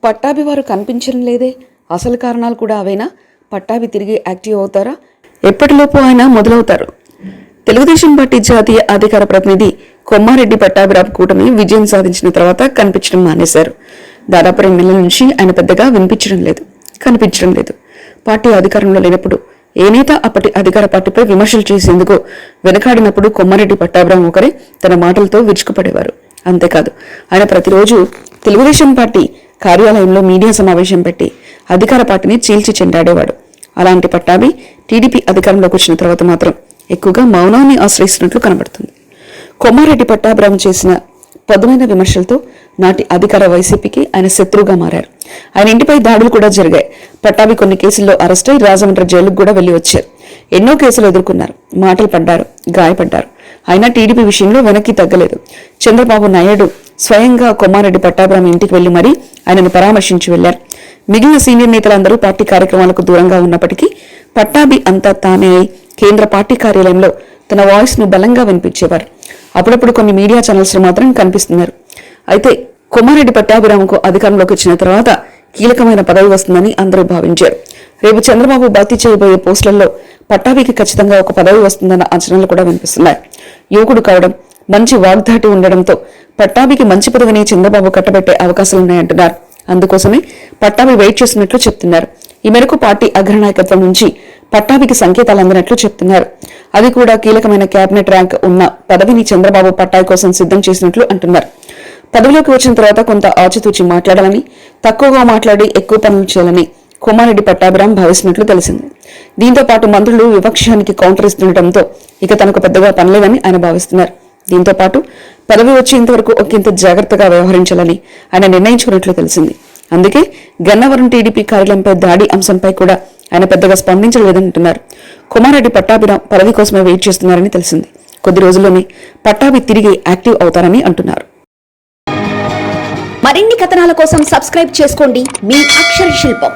పట్టాభి వారు కనిపించడం లేదే, అసలు కారణాలు కూడా అవేనా? పట్టాభి తిరిగి యాక్టివ్ అవుతారా? ఎప్పటిలోపు ఆయన మొదలవుతారు? తెలుగుదేశం పార్టీ జాతీయ అధికార ప్రతినిధి కొమ్మారెడ్డి పట్టాభిరావు కూటమి విజయం సాధించిన తర్వాత కనిపించడం మానేశారు. దాదాపు 2 నెలల నుంచి ఆయన పెద్దగా కనిపించడం లేదు. పార్టీ అధికారంలో లేనప్పుడు ఏ నేత అప్పటి అధికార పార్టీపై విమర్శలు చేసేందుకు వెనకాడినప్పుడు కొమ్మారెడ్డి పట్టాభిరావు ఒకరే తన మాటలతో విరుచుకుపడేవారు. అంతేకాదు, ఆయన ప్రతిరోజు తెలుగుదేశం పార్టీ కార్యాలయంలో మీడియా సమావేశం పెట్టి అధికార పార్టీని చీల్చి చెండాడేవాడు. అలాంటి పట్టాభి టీడీపీ అధికారంలోకి వచ్చిన తర్వాత మాత్రం ఎక్కువగా మౌనాన్ని ఆశ్రయిస్తున్నట్లు కనబడుతుంది. కొమ్మారెడ్డి పట్టాభిరావు చేసిన పదునైన విమర్శలతో నాటి అధికార వైసీపీకి ఆయన శత్రువుగా మారారు. ఆయన ఇంటిపై దాడులు కూడా జరిగాయి. పట్టాభి కొన్ని కేసుల్లో అరెస్ట్ అయి రాజమండ్రి జైలుకు కూడా వెళ్లి వచ్చారు. ఎన్నో కేసులు ఎదుర్కొన్నారు, మాటలు పడ్డారు, గాయపడ్డారు. అయినా టీడీపీ విషయంలో వెనక్కి తగ్గలేదు. చంద్రబాబు నాయుడు స్వయంగా కొమ్మారెడ్డి పట్టాభిరావు ఇంటికి వెళ్లి మరీ ఆయనను పరామర్శించి వెళ్లారు. మిగిలిన సీనియర్ నేతలందరూ పార్టీ కార్యక్రమాలకు దూరంగా ఉన్నప్పటికీ పట్టాభి అంతా తానే కేంద్ర పార్టీ కార్యాలయంలో తన వాయిస్ ను బలంగా వినిపించేవారు. అప్పుడప్పుడు కొన్ని మీడియా ఛానల్స్ లో మాత్రం కనిపిస్తున్నారు. అయితే కొమ్మారెడ్డి పట్టాభిరావుకు అధికారంలోకి వచ్చిన తర్వాత కీలకమైన పదవి వస్తుందని అందరూ భావించారు. రేపు చంద్రబాబు భర్తీ చేయబోయే పోస్టులలో పట్టాభికి ఖచ్చితంగా ఒక పదవి వస్తుందన్న అంచనాలు కూడా వినిపిస్తున్నాయి. యువకుడు కావడం, మంచి వాగ్దాటి ఉండడంతో పట్టాభికి మంచి పదవిని చంద్రబాబు కట్టబెట్టే అవకాశాలున్నాయంటున్నారు. అందుకోసమే పట్టాభి వెయిట్ చేస్తున్నట్లు చెప్తున్నారు. ఈ మేరకు పార్టీ అగ్రనాయకత్వం నుంచి పట్టాభికి సంకేతాలు అందినట్లు చెప్తున్నారు. అది కూడా కీలకమైన కేబినెట్ ర్యాంక్ ఉన్న పదవిని చంద్రబాబు పట్టాభి కోసం సిద్ధం చేసినట్లు అంటున్నారు. పదవిలోకి వచ్చిన తర్వాత కొంత ఆచితూచి మాట్లాడాలని, తక్కువగా మాట్లాడి ఎక్కువ పనులు చేయాలని కొమ్మారెడ్డి పట్టాభిరావు భావిస్తున్నట్లు తెలిసింది. దీంతో పాటు మంత్రులు విపక్షానికి కౌంటర్ ఇస్తుండటంతో ఇక తనకు పెద్దగా పనిలేదని ఆయన భావిస్తున్నారు. దీంతో పాటు పదవి వచ్చేంత వరకు ఒకంత జాగ్రత్తగా వ్యవహరించాలని ఆయన నిర్ణయించుకున్నట్లు తెలిసింది. అందుకే గన్నవరం టీడీపీ కార్యాలయంపై దాడి అంశంపై కూడా ఆయన పెద్దగా స్పందించలేదంటున్నారు. కొమ్మారెడ్డి పట్టాభిరావు పదవి కోసమే వెయిట్ చేస్తున్నారని తెలిసింది. కొద్ది రోజుల్లోనే పట్టాభి తిరిగి యాక్టివ్ అవుతారని అంటున్నారు. మరిన్ని కథనాల కోసం సబ్స్క్రైబ్ చేసుకోండి మీ అక్షర శిల్పం.